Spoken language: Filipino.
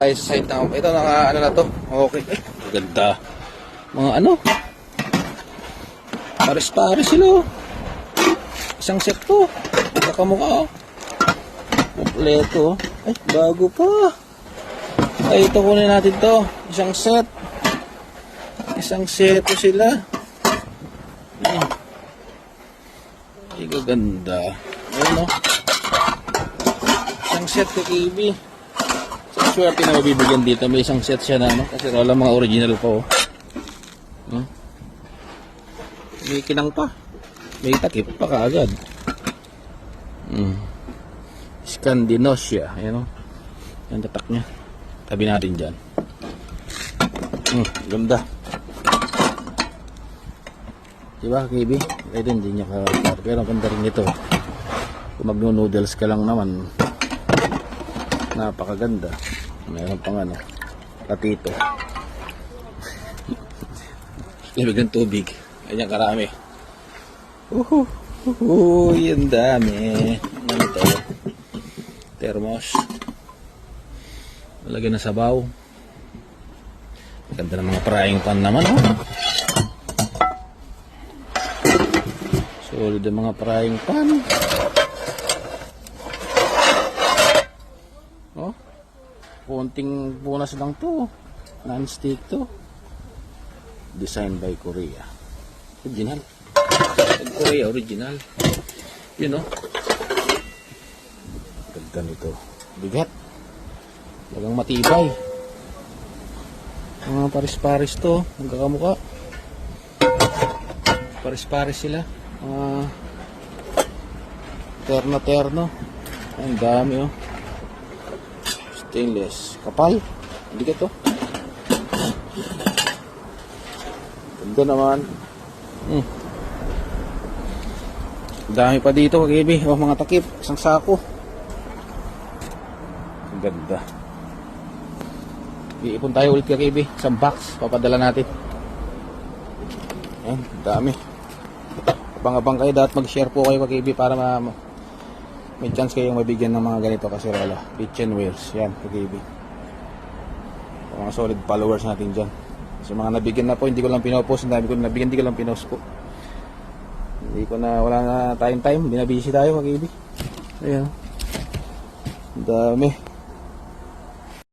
Tayo sa side na ito na ano na to. Okay. Ay, ganda. Mga ano? Pares-pares sila. Isang set to. Kakamukha. Kompleto. Ay, bago pa. Ay, ito kunin natin to. Isang set. Isang set to sila. Ay, gaganda. Ayun, no? Isang set ko, KB. Sa swerte na mabibigyan dito. May isang set siya na, no? Kasi wala mga original pa, oh. May kinang pa. May takip pa kaagad. Scandinosia. Ayan, oh. Yung tatak niya. Tabi natin dyan. Ganda. Diba, KB? Ay din, hindi niya ka-car. Pero ang ganda rin ito. Kung magno-noodles ka lang naman, napakaganda. Mayroon pang ano, patito. Lamig ng tubig. Ganyan karami. Yan dami. Ano ito? Thermos. Lagyan na sabaw. Ganda ng mga frying pan naman, oh. Solid ang mga frying pan. Oh. Konting punas lang to. Non-stick to. Designed by Korea. Original. Korea original. Yun, oh. Ganda nito. Bigat. Talagang matibay. Mga paris-paris to. Magkakamukha. Paris-paris sila. Terno-terno. Ang dami, oh. Stainless. Kapal. Bigat, oh. Ganda naman. Dami pa dito, KB. Oh, mga takip. Isang sako. Ganda. Iipon tayo ulit, KB. Isang box. Papadala natin. Ayan, dami. Abang-abang kayo. Dapat mag-share po kayo, KB, para may chance kayong mabigyan ng mga ganito kaserola. Kitchen wheels. Yan, KB. Mga solid followers natin dyan. So mga nabigyan na po, hindi ko lang pinopost. Ang dami ko nabigyan, hindi ko lang pinost po. Hindi ko na, wala na time. Binabisi tayo, mag-ibig. Ayan. Dami.